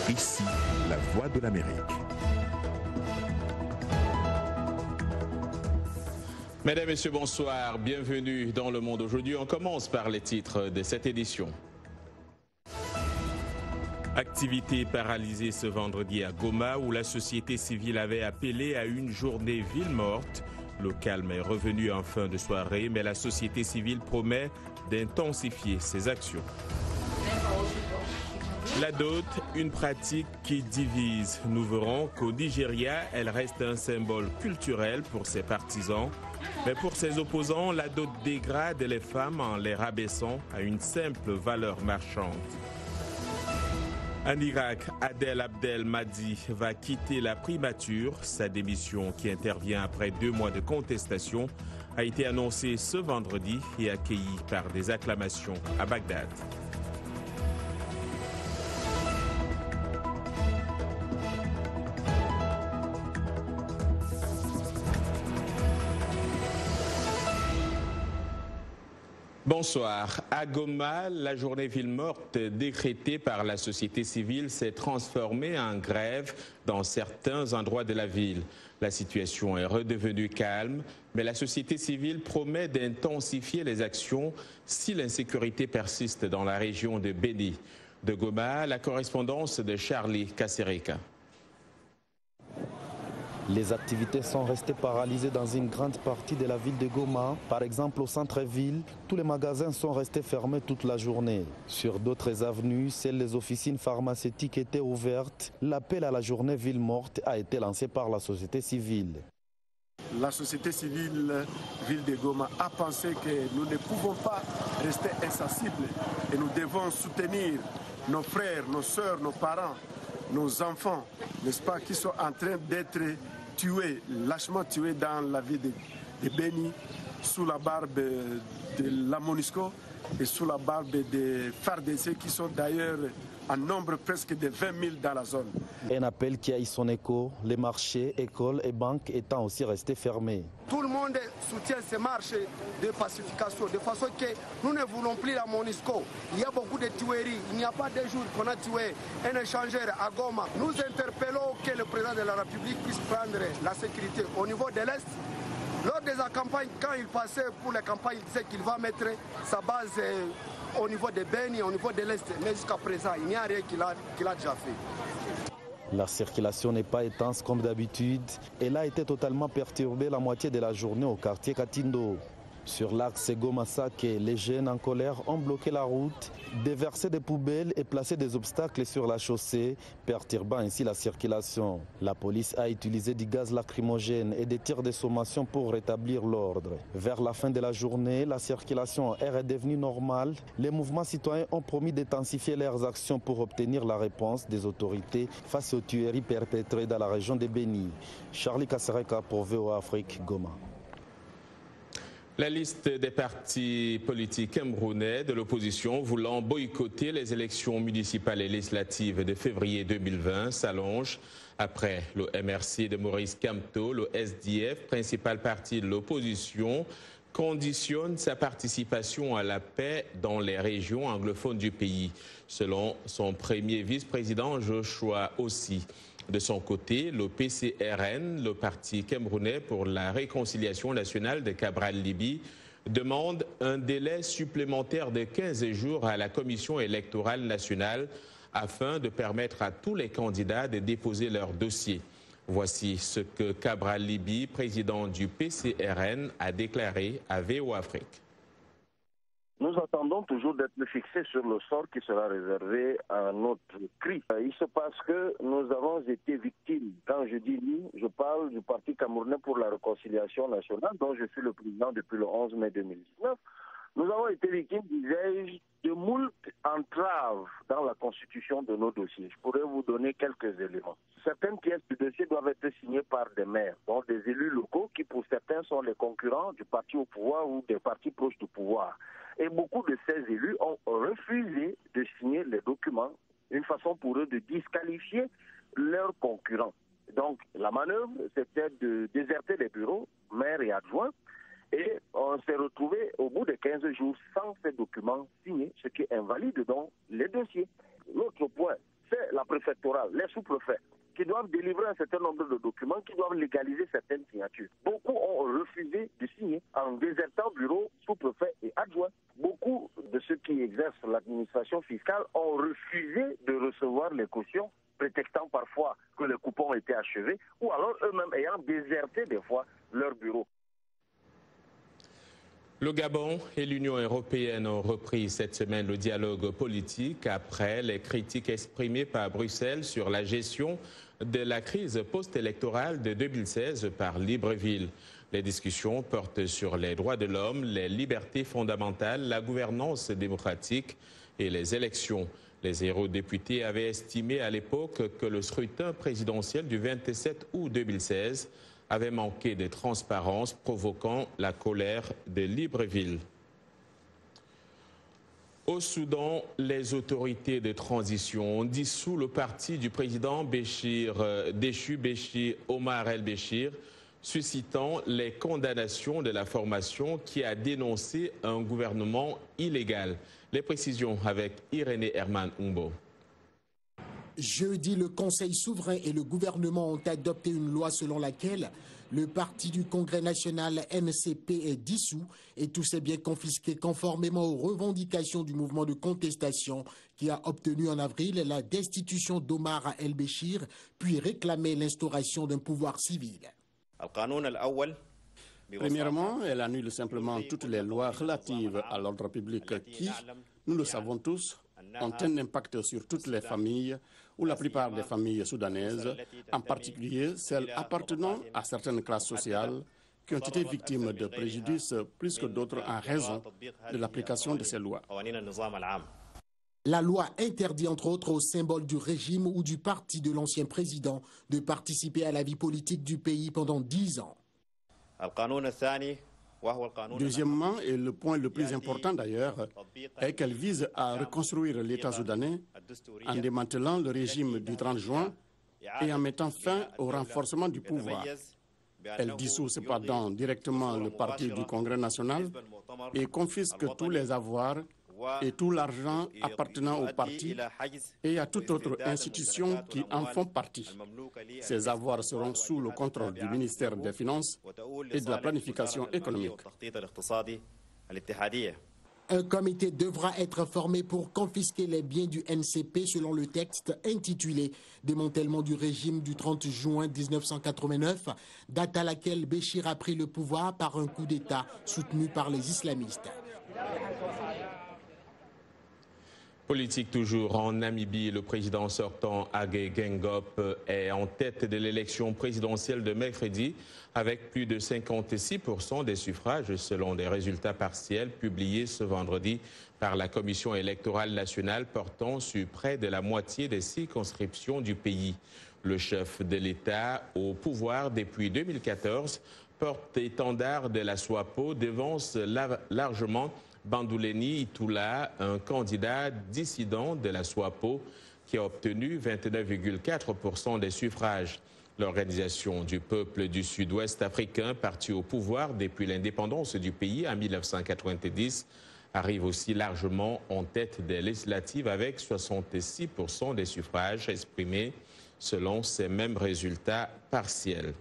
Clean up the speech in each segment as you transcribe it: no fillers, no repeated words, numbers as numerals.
Ici, la voix de l'Amérique. Mesdames, Messieurs, bonsoir. Bienvenue dans Le Monde aujourd'hui. On commence par les titres de cette édition. Activité paralysée ce vendredi à Goma où la société civile avait appelé à une journée ville morte. Le calme est revenu en fin de soirée, mais la société civile promet d'intensifier ses actions. La dot, une pratique qui divise. Nous verrons qu'au Nigeria, elle reste un symbole culturel pour ses partisans. Mais pour ses opposants, la dot dégrade les femmes en les rabaissant à une simple valeur marchande. En Irak, Adel Abdel Mahdi va quitter la primature. Sa démission, qui intervient après 2 mois de contestation, a été annoncée ce vendredi et accueillie par des acclamations à Bagdad. Bonsoir. À Goma, la journée ville morte décrétée par la société civile s'est transformée en grève dans certains endroits de la ville. La situation est redevenue calme, mais la société civile promet d'intensifier les actions si l'insécurité persiste dans la région de Beni. De Goma, la correspondance de Charlie Kasereka. Les activités sont restées paralysées dans une grande partie de la ville de Goma. Par exemple, au centre-ville, tous les magasins sont restés fermés toute la journée. Sur d'autres avenues, seules les officines pharmaceutiques étaient ouvertes. L'appel à la journée ville morte a été lancé par la société civile. La société civile ville de Goma a pensé que nous ne pouvons pas rester insensibles et nous devons soutenir nos frères, nos sœurs, nos parents, nos enfants, n'est-ce pas, qui sont en train d'être tués, lâchement tués dans la ville de Beni, sous la barbe de la MONUSCO et sous la barbe des FARDC qui sont d'ailleurs en nombre presque de 20 000 dans la zone. Un appel qui a eu son écho, les marchés, écoles et banques étant aussi restés fermés. Tout le monde soutient ces marches de pacification, de façon que nous ne voulons plus la MONUSCO. Il y a beaucoup de tueries, il n'y a pas de jour qu'on a tué un échangeur à Goma. Nous interpellons que le président de la République puisse prendre la sécurité au niveau de l'Est. Lors de la campagne, quand il passait pour la campagne, il disait qu'il va mettre sa base au niveau de Beni, au niveau de l'Est. Mais jusqu'à présent, il n'y a rien qu'il a déjà fait. La circulation n'est pas intense comme d'habitude. Elle a été totalement perturbée la moitié de la journée au quartier Katindo. Sur l'axe Goma-Sake, les jeunes en colère ont bloqué la route, déversé des poubelles et placé des obstacles sur la chaussée, perturbant ainsi la circulation. La police a utilisé du gaz lacrymogène et des tirs de sommation pour rétablir l'ordre. Vers la fin de la journée, la circulation est redevenue normale. Les mouvements citoyens ont promis d'intensifier leurs actions pour obtenir la réponse des autorités face aux tueries perpétrées dans la région de Beni. Charlie Kasereka pour VOA Afrique, Goma. La liste des partis politiques camerounais de l'opposition voulant boycotter les élections municipales et législatives de février 2020 s'allonge. Après le MRC de Maurice Kamto, le SDF, principal parti de l'opposition, conditionne sa participation à la paix dans les régions anglophones du pays, selon son premier vice-président Joshua Ossi. De son côté, le PCRN, le Parti camerounais pour la réconciliation nationale de Cabral Libye, demande un délai supplémentaire de 15 jours à la Commission électorale nationale afin de permettre à tous les candidats de déposer leur dossier. Voici ce que Cabral Libye, président du PCRN, a déclaré à VOA Afrique. Nous attendons toujours d'être fixés sur le sort qui sera réservé à notre cri. Il se passe que nous avons été victimes. Quand je dis nous, je parle du Parti camerounais pour la réconciliation nationale, dont je suis le président depuis le 11 mai 2019. Nous avons été victimes, disais-je, de moult entraves dans la constitution de nos dossiers. Je pourrais vous donner quelques éléments. Certaines pièces du dossier doivent être signées par des maires, donc des élus locaux qui pour certains sont les concurrents du parti au pouvoir ou des partis proches du pouvoir. Et beaucoup de ces élus ont refusé de signer les documents, une façon pour eux de disqualifier leurs concurrents. Donc la manœuvre, c'était de déserter les bureaux, maires et adjoints, et on s'est retrouvé au bout de 15 jours sans ces documents signés, ce qui invalide donc les dossiers. L'autre point, c'est la préfectorale, les sous-préfets, qui doivent délivrer un certain nombre de documents, qui doivent légaliser certaines signatures. Beaucoup ont refusé de signer en désertant bureaux, sous-préfets et adjoints. Beaucoup de ceux qui exercent l'administration fiscale ont refusé de recevoir les cautions, prétextant parfois que les coupons étaient achevés, ou alors eux-mêmes ayant déserté des fois leur bureau. Le Gabon et l'Union européenne ont repris cette semaine le dialogue politique après les critiques exprimées par Bruxelles sur la gestion de la crise post-électorale de 2016 par Libreville. Les discussions portent sur les droits de l'homme, les libertés fondamentales, la gouvernance démocratique et les élections. Les eurodéputés avaient estimé à l'époque que le scrutin présidentiel du 27 août 2016 avait manqué de transparence, provoquant la colère de Libreville. Au Soudan, les autorités de transition ont dissous le parti du président Béchir Omar el-Béchir, suscitant les condamnations de la formation qui a dénoncé un gouvernement illégal. Les précisions avec Irénée Herman Umbo. Jeudi, le Conseil souverain et le gouvernement ont adopté une loi selon laquelle le parti du Congrès national NCP est dissous et tous ses biens confisqués conformément aux revendications du mouvement de contestation qui a obtenu en avril la destitution d'Omar el-Béchir puis réclamé l'instauration d'un pouvoir civil. Premièrement, elle annule simplement toutes les lois relatives à l'ordre public qui, nous le savons tous, ont un impact sur toutes les familles ou la plupart des familles soudanaises, en particulier celles appartenant à certaines classes sociales qui ont été victimes de préjudices plus que d'autres en raison de l'application de ces lois. La loi interdit entre autres aux symboles du régime ou du parti de l'ancien président de participer à la vie politique du pays pendant 10 ans. Deuxièmement, et le point le plus important d'ailleurs, est qu'elle vise à reconstruire l'État soudanais en démantelant le régime du 30 juin et en mettant fin au renforcement du pouvoir. Elle dissout cependant directement le parti du Congrès national et confisque tous les avoirs et tout l'argent appartenant au parti et à toute autre institution qui en font partie. Ces avoirs seront sous le contrôle du ministère des Finances et de la Planification économique. Un comité devra être formé pour confisquer les biens du NCP selon le texte intitulé « Démantèlement du régime du 30 juin 1989 », date à laquelle Béchir a pris le pouvoir par un coup d'État soutenu par les islamistes. Politique toujours en Namibie, le président sortant Hage Geingob est en tête de l'élection présidentielle de mercredi avec plus de 56% des suffrages selon des résultats partiels publiés ce vendredi par la Commission électorale nationale portant sur près de la moitié des circonscriptions du pays. Le chef de l'État au pouvoir depuis 2014 porte-étendard de la SWAPO devance largement Bandouleni Itoula, un candidat dissident de la SWAPO qui a obtenu 29,4% des suffrages. L'Organisation du peuple du Sud-Ouest africain, parti au pouvoir depuis l'indépendance du pays en 1990, arrive aussi largement en tête des législatives avec 66% des suffrages exprimés selon ces mêmes résultats partiels.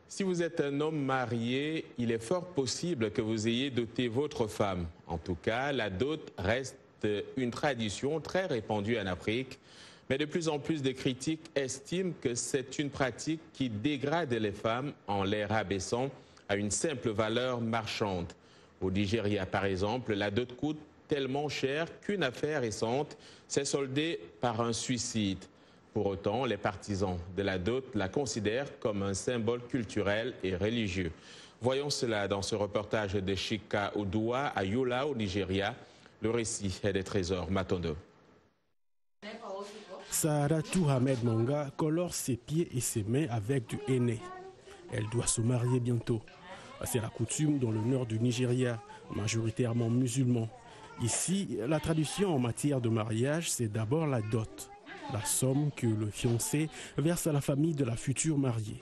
Si vous êtes un homme marié, il est fort possible que vous ayez doté votre femme. En tout cas, la dot reste une tradition très répandue en Afrique, mais de plus en plus de critiques estiment que c'est une pratique qui dégrade les femmes en les rabaissant à une simple valeur marchande. Au Nigeria, par exemple, la dot coûte tellement cher qu'une affaire récente s'est soldée par un suicide. Pour autant, les partisans de la dot la considèrent comme un symbole culturel et religieux. Voyons cela dans ce reportage de Chika Odoua à Yola au Nigeria. Le récit est des Trésors Matondo. Saharatou Ahmed Manga colore ses pieds et ses mains avec du henné. Elle doit se marier bientôt. C'est la coutume dans le nord du Nigeria, majoritairement musulman. Ici, la tradition en matière de mariage, c'est d'abord la dot. la somme que le fiancé verse à la famille de la future mariée.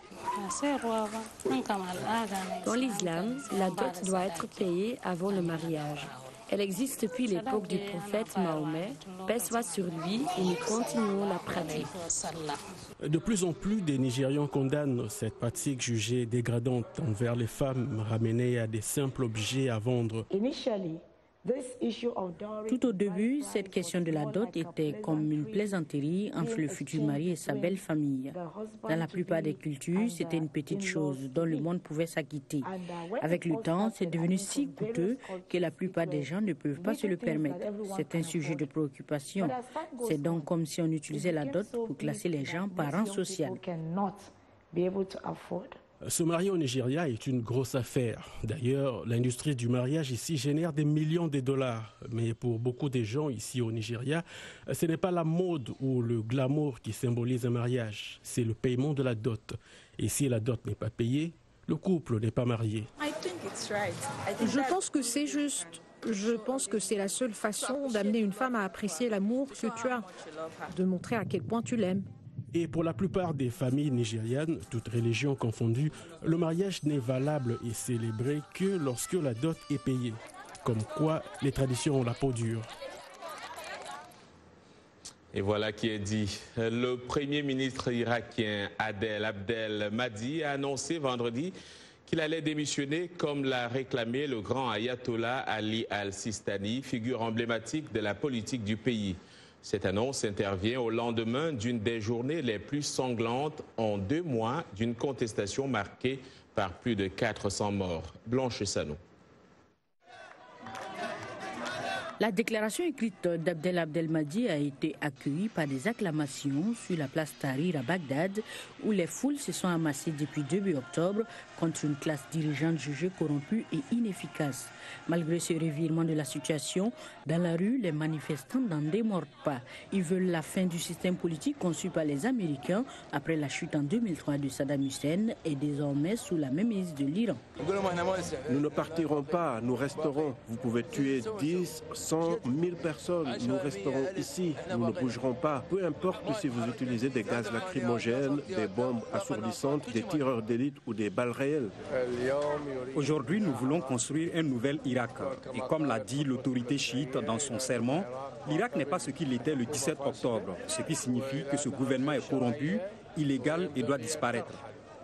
Dans l'islam, la dot doit être payée avant le mariage. Elle existe depuis l'époque du prophète Mahomet, paix soit sur lui, et nous continuons la pratique. De plus en plus, des Nigérians condamnent cette pratique jugée dégradante envers les femmes, ramenée à des simples objets à vendre. Tout au début, cette question de la dot était comme une plaisanterie entre le futur mari et sa belle famille. Dans la plupart des cultures, c'était une petite chose dont le monde pouvait s'acquitter. Avec le temps, c'est devenu si coûteux que la plupart des gens ne peuvent pas se le permettre. C'est un sujet de préoccupation. C'est donc comme si on utilisait la dot pour classer les gens par rang social. Se marier au Nigeria est une grosse affaire. D'ailleurs, l'industrie du mariage ici génère des millions de dollars. Mais pour beaucoup de gens ici au Nigeria, ce n'est pas la mode ou le glamour qui symbolise un mariage, c'est le paiement de la dot. Et si la dot n'est pas payée, le couple n'est pas marié. Je pense que c'est juste. Je pense que c'est la seule façon d'amener une femme à apprécier l'amour que tu as, de montrer à quel point tu l'aimes. Et pour la plupart des familles nigérianes, toutes religions confondues, le mariage n'est valable et célébré que lorsque la dot est payée. Comme quoi, les traditions ont la peau dure. Et voilà qui est dit. Le premier ministre irakien Adel Abdel Mahdi a annoncé vendredi qu'il allait démissionner comme l'a réclamé le grand ayatollah Ali al-Sistani, figure emblématique de la politique du pays. Cette annonce intervient au lendemain d'une des journées les plus sanglantes en 2 mois d'une contestation marquée par plus de 400 morts. Blanche Sano. La déclaration écrite d'Abdel Abdelmahdi a été accueillie par des acclamations sur la place Tahrir à Bagdad, où les foules se sont amassées depuis début octobre contre une classe dirigeante jugée corrompue et inefficace. Malgré ce revirement de la situation, dans la rue, les manifestants n'en démordent pas. Ils veulent la fin du système politique conçu par les Américains après la chute en 2003 de Saddam Hussein et désormais sous la mainmise de l'Iran. Nous ne partirons pas, nous resterons. Vous pouvez tuer 10, 100, 1000 personnes. Nous resterons ici, nous ne bougerons pas. Peu importe si vous utilisez des gaz lacrymogènes, des bombes assourdissantes, des tireurs d'élite ou des balles réelles. Aujourd'hui, nous voulons construire un nouvel Irak. Et comme l'a dit l'autorité chiite dans son sermon, l'Irak n'est pas ce qu'il était le 17 octobre, ce qui signifie que ce gouvernement est corrompu, illégal et doit disparaître.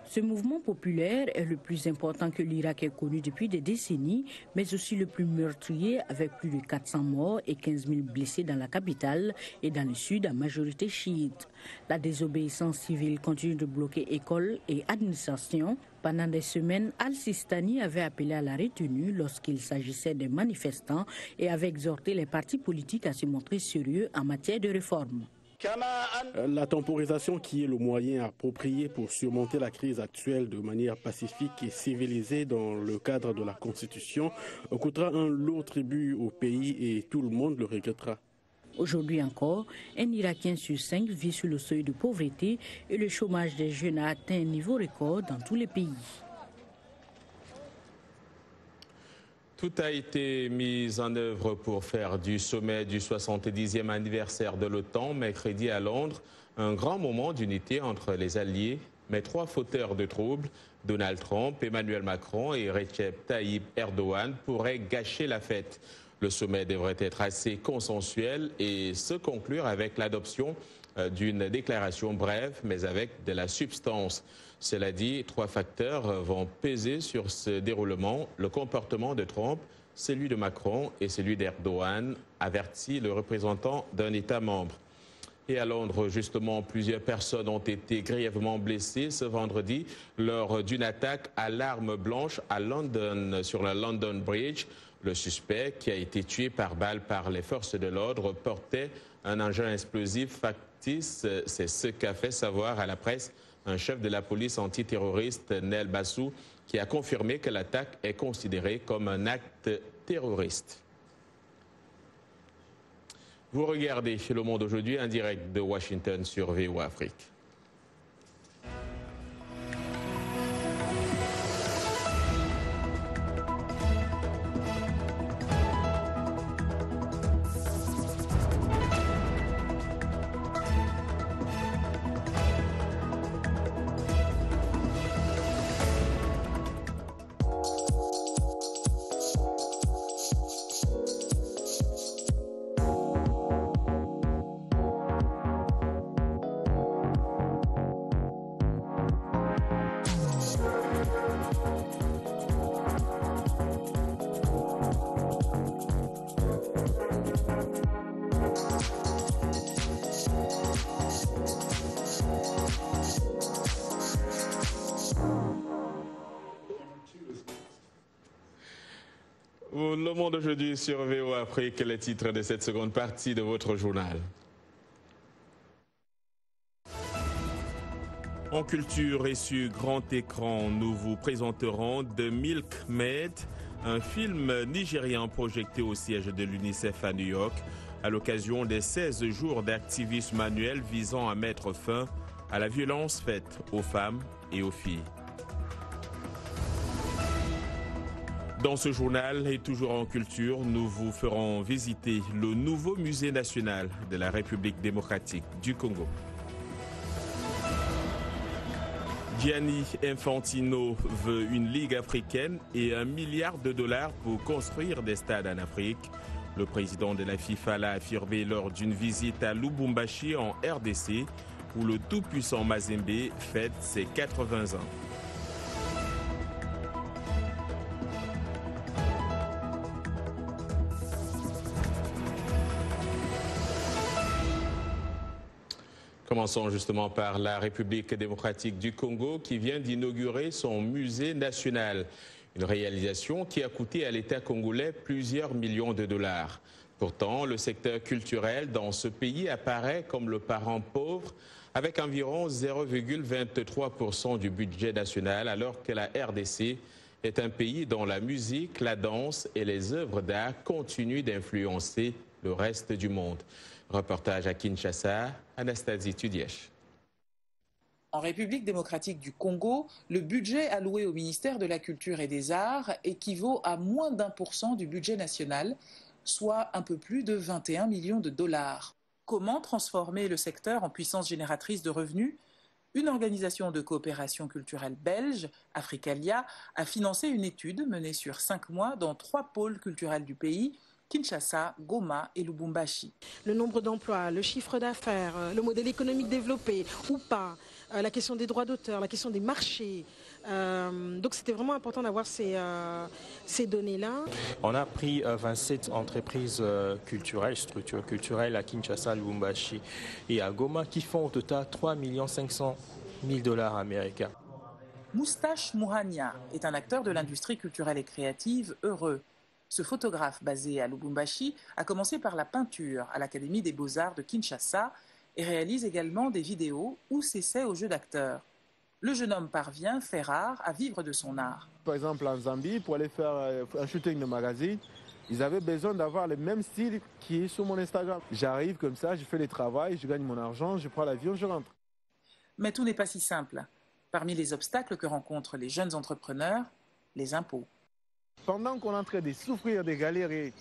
Ce mouvement populaire est le plus important que l'Irak ait connu depuis des décennies, mais aussi le plus meurtrier avec plus de 400 morts et 15 000 blessés dans la capitale et dans le sud à majorité chiite. La désobéissance civile continue de bloquer écoles et administrations. Pendant des semaines, Al-Sistani avait appelé à la retenue lorsqu'il s'agissait des manifestants et avait exhorté les partis politiques à se montrer sérieux en matière de réforme. La temporisation qui est le moyen approprié pour surmonter la crise actuelle de manière pacifique et civilisée dans le cadre de la Constitution coûtera un lourd tribut au pays et tout le monde le regrettera. Aujourd'hui encore, un Irakien sur 5 vit sous le seuil de pauvreté et le chômage des jeunes a atteint un niveau record dans tous les pays. Tout a été mis en œuvre pour faire du sommet du 70e anniversaire de l'OTAN, mercredi à Londres, un grand moment d'unité entre les alliés. Mais 3 fauteurs de troubles, Donald Trump, Emmanuel Macron et Recep Tayyip Erdogan, pourraient gâcher la fête. Le sommet devrait être assez consensuel et se conclure avec l'adoption d'une déclaration brève, mais avec de la substance. Cela dit, 3 facteurs vont peser sur ce déroulement. Le comportement de Trump, celui de Macron et celui d'Erdogan, avertit le représentant d'un État membre. Et à Londres, justement, plusieurs personnes ont été grièvement blessées ce vendredi lors d'une attaque à l'arme blanche à London, sur la London Bridge. Le suspect, qui a été tué par balle par les forces de l'ordre, portait un engin explosif factice. C'est ce qu'a fait savoir à la presse un chef de la police antiterroriste, Nel Bassou, qui a confirmé que l'attaque est considérée comme un acte terroriste. Vous regardez Le Monde aujourd'hui en direct de Washington sur VOA Afrique. Le Monde aujourd'hui sur VOA Afrique, les titres de cette seconde partie de votre journal. En culture et sur grand écran, nous vous présenterons The Milkmaid, un film nigérian projeté au siège de l'UNICEF à New York à l'occasion des 16 jours d'activisme annuel visant à mettre fin à la violence faite aux femmes et aux filles. Dans ce journal et toujours en culture, nous vous ferons visiter le nouveau musée national de la République démocratique du Congo. Gianni Infantino veut une ligue africaine et $1 milliard pour construire des stades en Afrique. Le président de la FIFA l'a affirmé lors d'une visite à Lubumbashi en RDC, où le tout-puissant Mazembe fête ses 80 ans. Commençons justement par la République démocratique du Congo qui vient d'inaugurer son musée national. Une réalisation qui a coûté à l'État congolais plusieurs millions de dollars. Pourtant, le secteur culturel dans ce pays apparaît comme le parent pauvre avec environ 0,23% du budget national alors que la RDC est un pays dont la musique, la danse et les œuvres d'art continuent d'influencer le reste du monde. Reportage à Kinshasa, Anastasie Tudièche. En République démocratique du Congo, le budget alloué au ministère de la Culture et des Arts équivaut à moins d'1% du budget national, soit un peu plus de 21 millions de dollars. Comment transformer le secteur en puissance génératrice de revenus ? Une organisation de coopération culturelle belge, Africalia, a financé une étude menée sur 5 mois dans 3 pôles culturels du pays, Kinshasa, Goma et Lubumbashi. Le nombre d'emplois, le chiffre d'affaires, le modèle économique développé ou pas, la question des droits d'auteur, la question des marchés. Donc c'était vraiment important d'avoir ces données-là. On a pris 27 entreprises culturelles, structures culturelles à Kinshasa, Lubumbashi et à Goma qui font au total 3 500 000 dollars américains. Moustache Mourania est un acteur de l'industrie culturelle et créative heureux. Ce photographe basé à Lubumbashi a commencé par la peinture à l'Académie des Beaux-Arts de Kinshasa et réalise également des vidéos ou s'essaie au jeu d'acteur. Le jeune homme parvient, fait rare, à vivre de son art. Par exemple en Zambie, pour aller faire un shooting de magazine, ils avaient besoin d'avoir le même style qui est sur mon Instagram. J'arrive comme ça, je fais le travail, je gagne mon argent, je prends l'avion, je rentre. Mais tout n'est pas si simple. Parmi les obstacles que rencontrent les jeunes entrepreneurs, les impôts. Pendant qu'on est en train de souffrir, de galérer,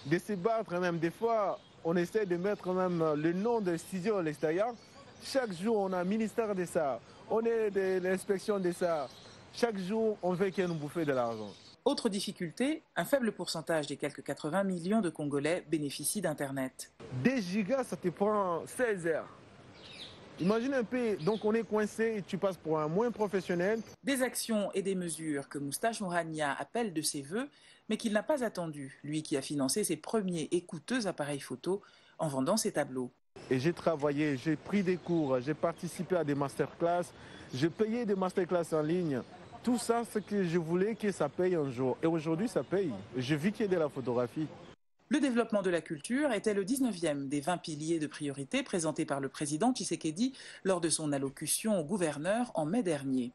de se battre même, des fois, on essaie de mettre même le nom de studio à l'extérieur. Chaque jour, on a un ministère de ça, on est de l'inspection de ça. Chaque jour, on veut qu'ils nous bouffent de l'argent. Autre difficulté, un faible pourcentage des quelques 80 millions de Congolais bénéficient d'Internet. 2 gigas, ça te prend 16 heures. Imagine un peu, donc on est coincé et tu passes pour un moins professionnel. Des actions et des mesures que Moustache Mourania appelle de ses voeux, mais qu'il n'a pas attendu, lui qui a financé ses premiers et coûteux appareils photo en vendant ses tableaux. Et j'ai travaillé, j'ai pris des cours, j'ai participé à des masterclass, j'ai payé des masterclass en ligne. Tout ça, c'est que je voulais que ça paye un jour. Et aujourd'hui, ça paye. Je vis qu'il y a de la photographie. Le développement de la culture était le 19e des 20 piliers de priorité présentés par le président Tshisekedi lors de son allocution au gouverneur en mai dernier.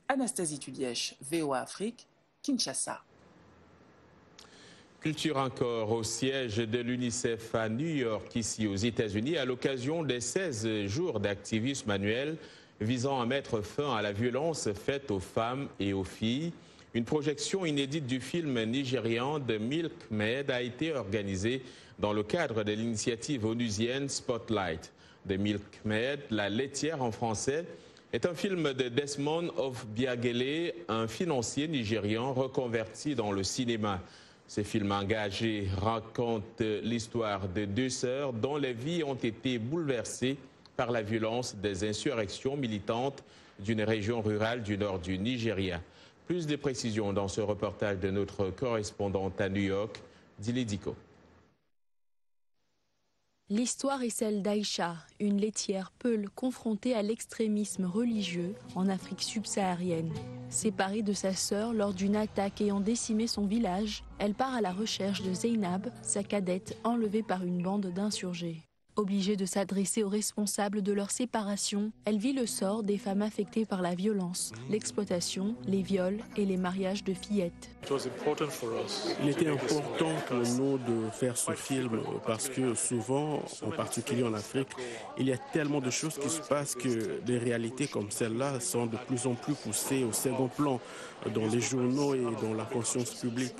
Anastasie Tudièche, VOA Afrique, Kinshasa. Culture encore au siège de l'UNICEF à New York, ici aux États-Unis, à l'occasion des 16 jours d'activisme annuel visant à mettre fin à la violence faite aux femmes et aux filles. Une projection inédite du film nigérian The Milkmaid a été organisée dans le cadre de l'initiative onusienne Spotlight. The Milkmaid, la laitière en français, est un film de Desmond of Biagele, un financier nigérian reconverti dans le cinéma. Ce film engagé raconte l'histoire de 2 sœurs dont les vies ont été bouleversées par la violence des insurrections militantes d'une région rurale du nord du Nigeria. Plus de précisions dans ce reportage de notre correspondante à New York, Dili Diko. L'histoire est celle d'Aïcha, une laitière peule confrontée à l'extrémisme religieux en Afrique subsaharienne. Séparée de sa sœur lors d'une attaque ayant décimé son village, elle part à la recherche de Zeynab, sa cadette enlevée par une bande d'insurgés. Obligée de s'adresser aux responsables de leur séparation, elle vit le sort des femmes affectées par la violence, l'exploitation, les viols et les mariages de fillettes. Il était important pour nous de faire ce film parce que souvent, en particulier en Afrique, il y a tellement de choses qui se passent que des réalités comme celle-là sont de plus en plus poussées au second plan dans les journaux et dans la conscience publique.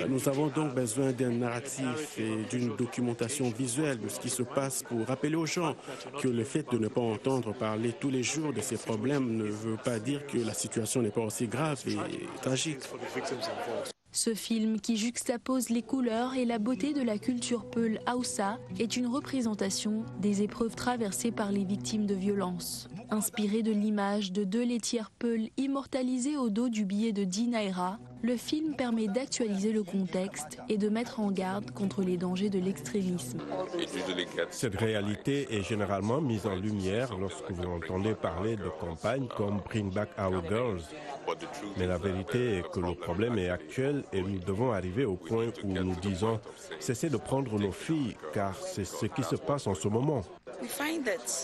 Nous avons donc besoin d'un narratif et d'une documentation visuelle de ce qui se passe pour rappeler aux gens que le fait de ne pas entendre parler tous les jours de ces problèmes ne veut pas dire que la situation n'est pas aussi grave et tragique. Ce film, qui juxtapose les couleurs et la beauté de la culture Peul Hausa, est une représentation des épreuves traversées par les victimes de violences. Inspiré de l'image de 2 laitières Peul immortalisées au dos du billet de 10 naira, le film permet d'actualiser le contexte et de mettre en garde contre les dangers de l'extrémisme. Cette réalité est généralement mise en lumière lorsque vous entendez parler de campagnes comme Bring Back Our Girls. Mais la vérité est que le problème est actuel et nous devons arriver au point où nous disons cessez de prendre nos filles car c'est ce qui se passe en ce moment.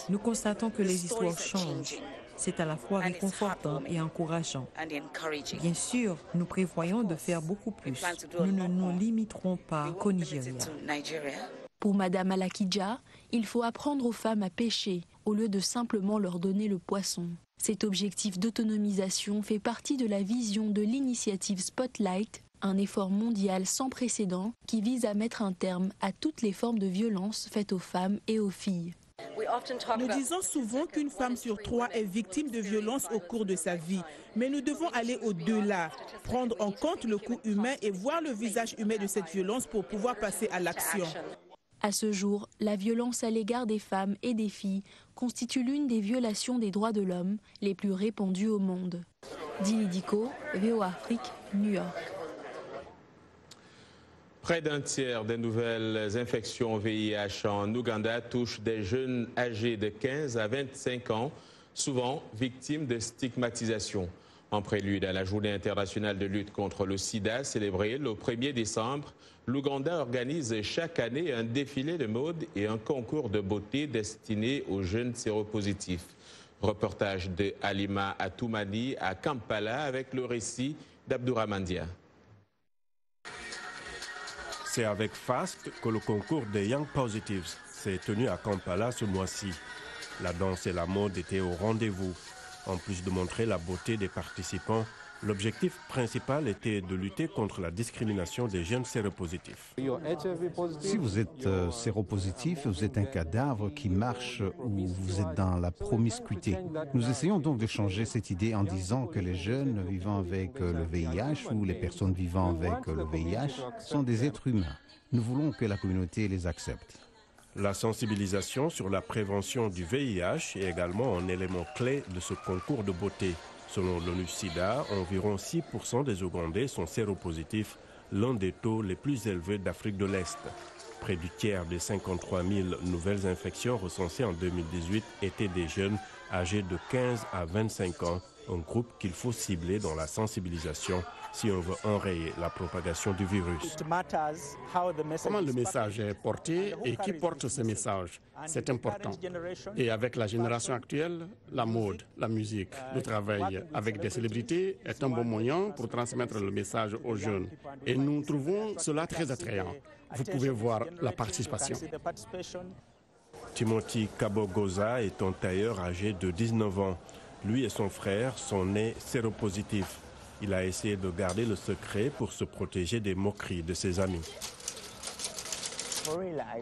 Nous constatons que les histoires changent. C'est à la fois réconfortant et encourageant. Bien sûr, nous prévoyons de faire beaucoup plus. Nous ne nous limiterons pas qu'au Nigeria. Pour Madame Alakidja, il faut apprendre aux femmes à pêcher au lieu de simplement leur donner le poisson. Cet objectif d'autonomisation fait partie de la vision de l'initiative Spotlight, un effort mondial sans précédent qui vise à mettre un terme à toutes les formes de violence faites aux femmes et aux filles. Nous disons souvent qu'une femme sur 3 est victime de violences au cours de sa vie. Mais nous devons aller au-delà, prendre en compte le coût humain et voir le visage humain de cette violence pour pouvoir passer à l'action. À ce jour, la violence à l'égard des femmes et des filles constitue l'une des violations des droits de l'homme les plus répandues au monde. Dili Diko, VOA Afrique, New York. Près d'un tiers des nouvelles infections VIH en Ouganda touchent des jeunes âgés de 15 à 25 ans, souvent victimes de stigmatisation. En prélude à la Journée internationale de lutte contre le sida célébrée le 1er décembre, l'Ouganda organise chaque année un défilé de mode et un concours de beauté destiné aux jeunes séropositifs. Reportage de Halima Atoumani à Kampala avec le récit d'Abdouramandia. C'est avec FAST que le concours des Young Positives s'est tenu à Kampala ce mois-ci. La danse et la mode étaient au rendez-vous. En plus de montrer la beauté des participants, l'objectif principal était de lutter contre la discrimination des jeunes séropositifs. Si vous êtes séropositif, vous êtes un cadavre qui marche ou vous êtes dans la promiscuité. Nous essayons donc de changer cette idée en disant que les jeunes vivant avec le VIH ou les personnes vivant avec le VIH sont des êtres humains. Nous voulons que la communauté les accepte. La sensibilisation sur la prévention du VIH est également un élément clé de ce concours de beauté. Selon l'ONU-SIDA, environ 6% des Ougandais sont séropositifs, l'un des taux les plus élevés d'Afrique de l'Est. Près du tiers des 53 000 nouvelles infections recensées en 2018 étaient des jeunes âgés de 15 à 25 ans, un groupe qu'il faut cibler dans la sensibilisation si on veut enrayer la propagation du virus. Comment le message est porté et qui porte ce message, c'est important. Et avec la génération actuelle, la mode, la musique, le travail avec des célébrités est un bon moyen pour transmettre le message aux jeunes. Et nous trouvons cela très attrayant. Vous pouvez voir la participation. Timothy Kabogoza est un tailleur âgé de 19 ans. Lui et son frère sont nés séropositifs. Il a essayé de garder le secret pour se protéger des moqueries de ses amis.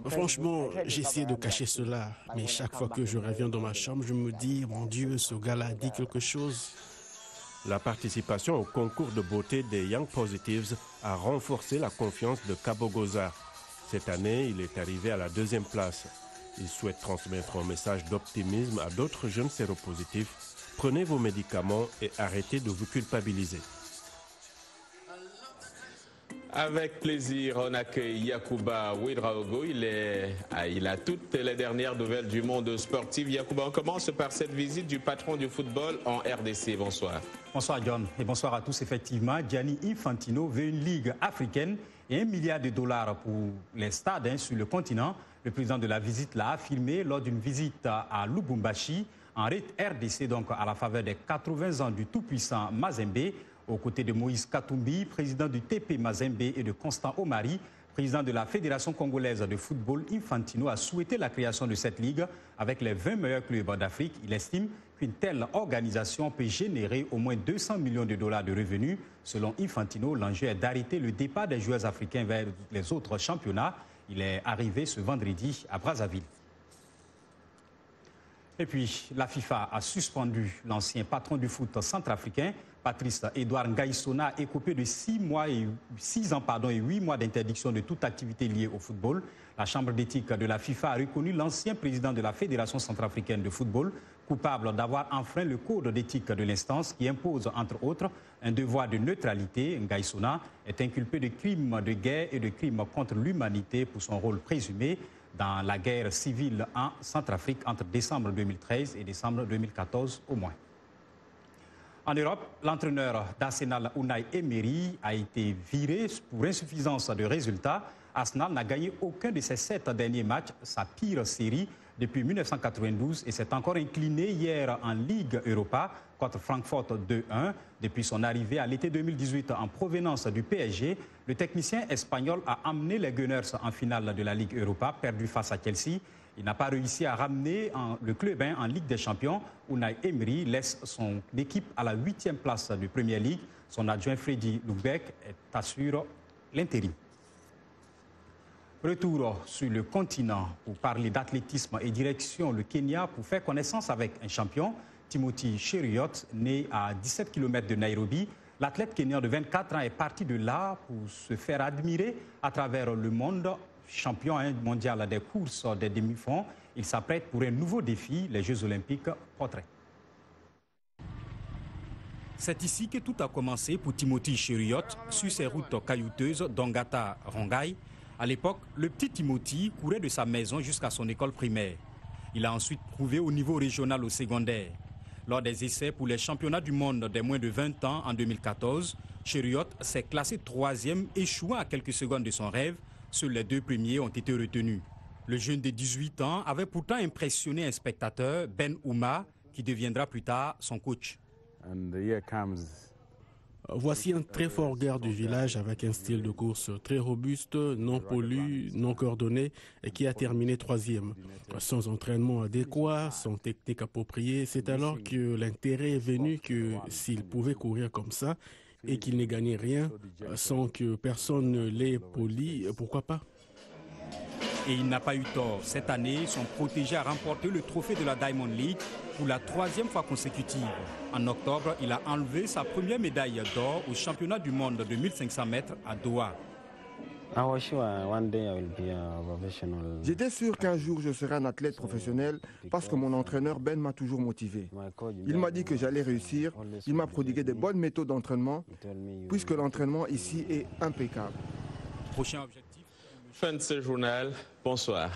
Franchement, j'ai essayé de cacher cela, mais chaque fois que je reviens dans ma chambre, je me dis, mon Dieu, ce gars-là a dit quelque chose. La participation au concours de beauté des Young Positives a renforcé la confiance de Kabogoza. Cette année, il est arrivé à la 2e place. Il souhaite transmettre un message d'optimisme à d'autres jeunes séropositifs. Prenez vos médicaments et arrêtez de vous culpabiliser. Avec plaisir, on accueille Yacouba Ouedraogo. Il a toutes les dernières nouvelles du monde sportif. Yacouba, on commence par cette visite du patron du football en RDC. Bonsoir. Bonsoir John et bonsoir à tous. Effectivement, Gianni Infantino veut une ligue africaine et $1 milliard pour les stades sur le continent. Le président de la visite l'a affirmé lors d'une visite à Lubumbashi, en RDC, donc à la faveur des 80 ans du tout-puissant Mazembe, aux côtés de Moïse Katumbi, président du TP Mazembe, et de Constant Omari, président de la Fédération congolaise de football. Infantino a souhaité la création de cette ligue avec les 20 meilleurs clubs d'Afrique. Il estime qu'une telle organisation peut générer au moins $200 millions de revenus. Selon Infantino, l'enjeu est d'arrêter le départ des joueurs africains vers les autres championnats. Il est arrivé ce vendredi à Brazzaville. Et puis, la FIFA a suspendu l'ancien patron du foot centrafricain, Patrice Edouard Ngaïsona, écopé de 6 ans et 8 mois d'interdiction de toute activité liée au football. La Chambre d'éthique de la FIFA a reconnu l'ancien président de la Fédération centrafricaine de football coupable d'avoir enfreint le code d'éthique de l'instance qui impose, entre autres, un devoir de neutralité. Ngaïsona est inculpé de crimes de guerre et de crimes contre l'humanité pour son rôle présumé dans la guerre civile en Centrafrique entre décembre 2013 et décembre 2014 au moins. En Europe, l'entraîneur d'Arsenal, Unai Emery, a été viré pour insuffisance de résultats. Arsenal n'a gagné aucun de ses 7 derniers matchs, sa pire série depuis 1992, et s'est encore incliné hier en Ligue Europa contre Francfort 2-1. Depuis son arrivée à l'été 2018 en provenance du PSG, le technicien espagnol a amené les Gunners en finale de la Ligue Europa, perdu face à Chelsea. Il n'a pas réussi à ramener le club en Ligue des Champions. Unai Emery laisse son équipe à la 8e place de Premier League. Son adjoint Freddy Lubek assure l'intérim. Retour sur le continent pour parler d'athlétisme et direction le Kenya pour faire connaissance avec un champion, Timothy Cheruiyot, né à 17 km de Nairobi. L'athlète kenyan de 24 ans est parti de là pour se faire admirer à travers le monde. Champion mondial des courses des demi-fonds, il s'apprête pour un nouveau défi, les Jeux Olympiques. Portrait. C'est ici que tout a commencé pour Timothy Cheruiyot sur ses routes caillouteuses d'Ongata-Rongai. À l'époque, le petit Timothy courait de sa maison jusqu'à son école primaire. Il a ensuite prouvé au niveau régional au secondaire. Lors des essais pour les championnats du monde des moins de 20 ans en 2014, Cheruiyot s'est classé 3e, échouant à quelques secondes de son rêve. Seuls les 2 premiers ont été retenus. Le jeune de 18 ans avait pourtant impressionné un spectateur, Ben Ouma, qui deviendra plus tard son coach. Voici un très fort gars du village avec un style de course très robuste, non pollu, non coordonné et qui a terminé 3e. Sans entraînement adéquat, sans technique appropriée, c'est alors que l'intérêt est venu que s'il pouvait courir comme ça et qu'il n'ait gagné rien sans que personne ne l'ait poli, pourquoi pas? Et il n'a pas eu tort. Cette année, son protégé a remporté le trophée de la Diamond League pour la 3e fois consécutive. En octobre, il a enlevé sa première médaille d'or au championnat du monde de 1500 mètres à Doha. J'étais sûr qu'un jour je serais un athlète professionnel parce que mon entraîneur Ben m'a toujours motivé. Il m'a dit que j'allais réussir, il m'a prodigué de bonnes méthodes d'entraînement puisque l'entraînement ici est impeccable. Prochain objectif. Fin de ce journal, bonsoir.